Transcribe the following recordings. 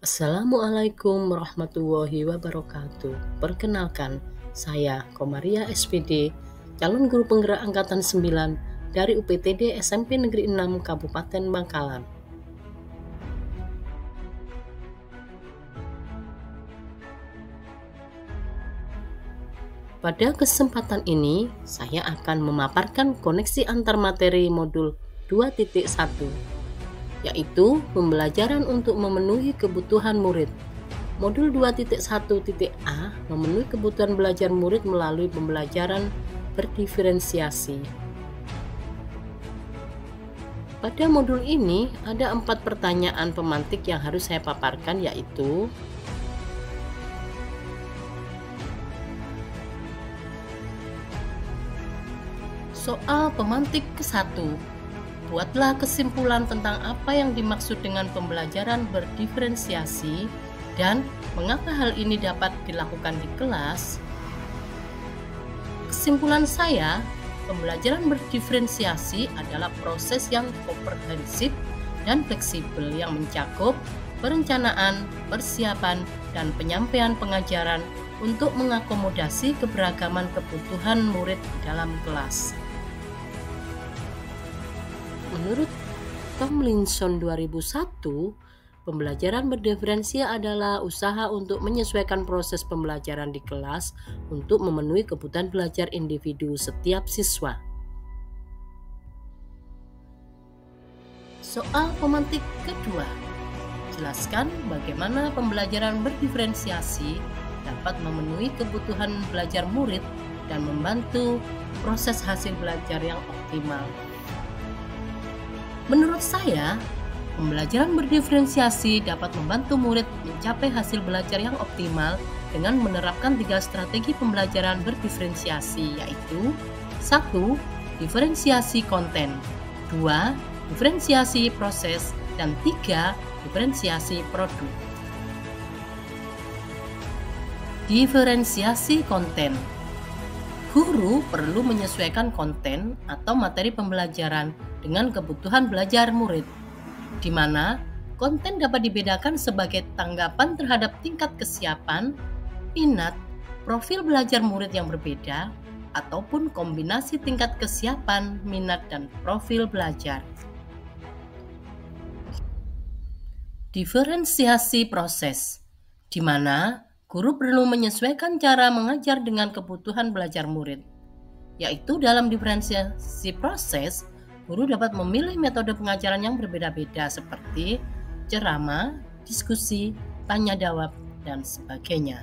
Assalamualaikum warahmatullahi wabarakatuh. Perkenalkan, saya Komaria SPD, calon guru penggerak angkatan 9 dari UPTD SMP Negeri 6 Kabupaten Bangkalan. Pada kesempatan ini, saya akan memaparkan koneksi antar materi modul 2.1, yaitu pembelajaran untuk memenuhi kebutuhan murid. Modul 2.1.A memenuhi kebutuhan belajar murid melalui pembelajaran berdiferensiasi. Pada modul ini ada 4 pertanyaan pemantik yang harus saya paparkan, yaitu soal pemantik ke-1. Buatlah kesimpulan tentang apa yang dimaksud dengan pembelajaran berdiferensiasi dan mengapa hal ini dapat dilakukan di kelas. Kesimpulan saya, pembelajaran berdiferensiasi adalah proses yang komprehensif dan fleksibel yang mencakup perencanaan, persiapan, dan penyampaian pengajaran untuk mengakomodasi keberagaman kebutuhan murid di dalam kelas. Menurut Tomlinson 2001, pembelajaran berdiferensiasi adalah usaha untuk menyesuaikan proses pembelajaran di kelas untuk memenuhi kebutuhan belajar individu setiap siswa. Soal pemantik kedua, jelaskan bagaimana pembelajaran berdiferensiasi dapat memenuhi kebutuhan belajar murid dan membantu proses hasil belajar yang optimal. Menurut saya, pembelajaran berdiferensiasi dapat membantu murid mencapai hasil belajar yang optimal dengan menerapkan 3 strategi pembelajaran berdiferensiasi, yaitu 1. Diferensiasi konten, 2. Diferensiasi proses, dan 3. Diferensiasi produk. Diferensiasi konten. Guru perlu menyesuaikan konten atau materi pembelajaran dengan kebutuhan belajar murid, di mana konten dapat dibedakan sebagai tanggapan terhadap tingkat kesiapan, minat, profil belajar murid yang berbeda, ataupun kombinasi tingkat kesiapan, minat, dan profil belajar. Diferensiasi proses, di mana guru perlu menyesuaikan cara mengajar dengan kebutuhan belajar murid, yaitu dalam diferensiasi proses, guru dapat memilih metode pengajaran yang berbeda-beda seperti ceramah, diskusi, tanya jawab, dan sebagainya.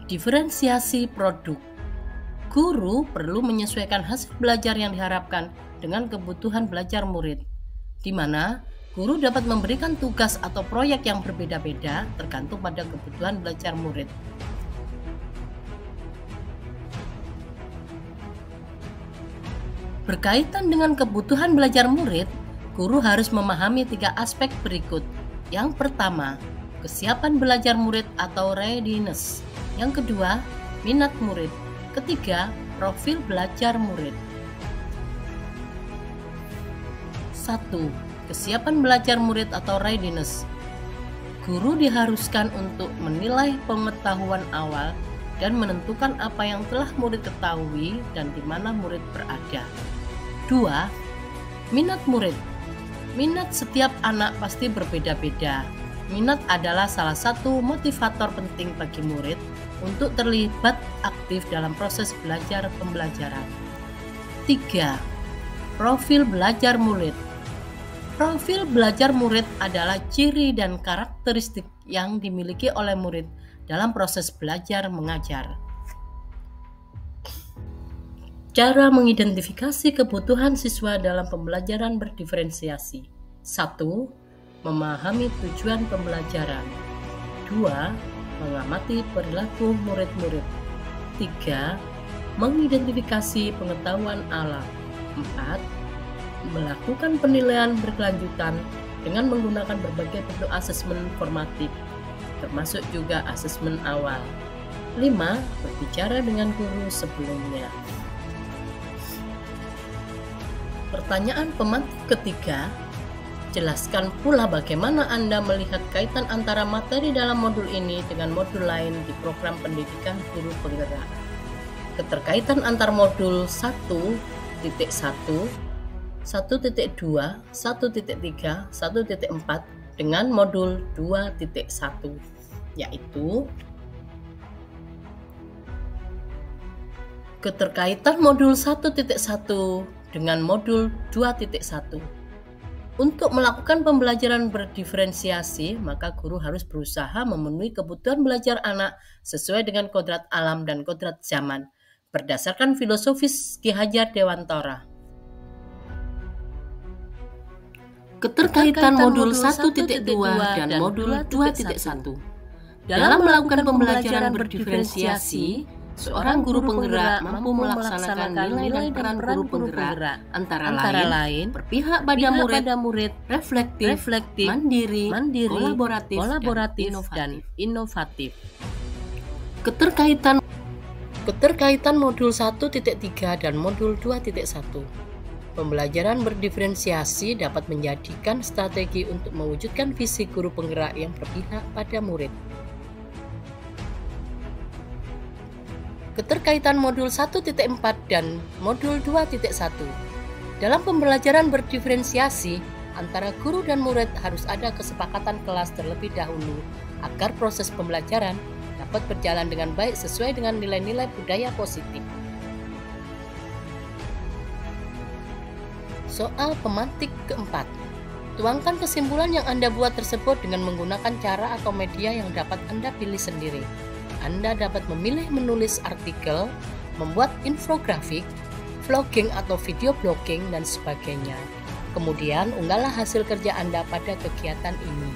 Diferensiasi produk. Guru perlu menyesuaikan hasil belajar yang diharapkan dengan kebutuhan belajar murid, di mana guru dapat memberikan tugas atau proyek yang berbeda-beda tergantung pada kebutuhan belajar murid. Berkaitan dengan kebutuhan belajar murid, guru harus memahami 3 aspek berikut. Yang pertama, kesiapan belajar murid atau readiness. Yang kedua, minat murid. Ketiga, profil belajar murid. 1. Kesiapan belajar murid atau readiness. Guru diharuskan untuk menilai pengetahuan awal dan menentukan apa yang telah murid ketahui dan di mana murid berada. 2. Minat murid. Minat setiap anak pasti berbeda-beda. Minat adalah salah satu motivator penting bagi murid untuk terlibat aktif dalam proses belajar pembelajaran. 3. Profil belajar murid. Profil belajar murid adalah ciri dan karakteristik yang dimiliki oleh murid dalam proses belajar mengajar. Cara mengidentifikasi kebutuhan siswa dalam pembelajaran berdiferensiasi. 1. Memahami tujuan pembelajaran. 2. Mengamati perilaku murid-murid. 3. Mengidentifikasi pengetahuan alam. 4. Melakukan penilaian berkelanjutan dengan menggunakan berbagai bentuk asesmen formatif, termasuk juga asesmen awal. 5. Berbicara dengan guru sebelumnya. Pertanyaan pemantik ketiga, Jelaskan pula bagaimana Anda melihat kaitan antara materi dalam modul ini dengan modul lain di program pendidikan guru penggerak. Keterkaitan antar modul 1.1, 1.2, 1.3, 1.4 dengan modul 2.1, yaitu keterkaitan modul 1.1 dengan modul 2.1. Untuk melakukan pembelajaran berdiferensiasi, maka guru harus berusaha memenuhi kebutuhan belajar anak sesuai dengan kodrat alam dan kodrat zaman, berdasarkan filosofis Ki Hajar Dewantara. Keterkaitan modul 1.2 dan modul 2.1. Dalam melakukan pembelajaran berdiferensiasi, seorang guru penggerak mampu melaksanakan nilai dan peran guru penggerak antara lain berpihak pada murid, reflektif, mandiri, kolaboratif, dan inovatif. Keterkaitan modul 1.3 dan modul 2.1. Pembelajaran berdiferensiasi dapat menjadikan strategi untuk mewujudkan visi guru penggerak yang berpihak pada murid. Keterkaitan modul 1.4 dan modul 2.1. Dalam pembelajaran berdiferensiasi, antara guru dan murid harus ada kesepakatan kelas terlebih dahulu agar proses pembelajaran dapat berjalan dengan baik sesuai dengan nilai-nilai budaya positif. Soal pemantik keempat. Tuangkan kesimpulan yang Anda buat tersebut dengan menggunakan cara atau media yang dapat Anda pilih sendiri. Anda dapat memilih menulis artikel, membuat infografik, vlogging atau video blogging, dan sebagainya. Kemudian unggahlah hasil kerja Anda pada kegiatan ini.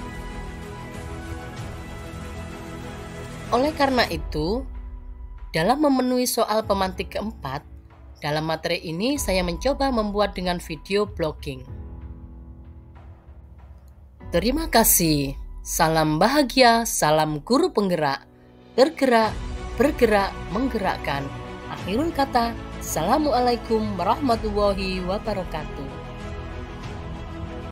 Oleh karena itu, dalam memenuhi soal pemantik keempat, dalam materi ini saya mencoba membuat dengan video blogging. Terima kasih. Salam bahagia, salam guru penggerak. Tergerak, bergerak, menggerakkan. Akhirul kata, Assalamualaikum warahmatullahi wabarakatuh.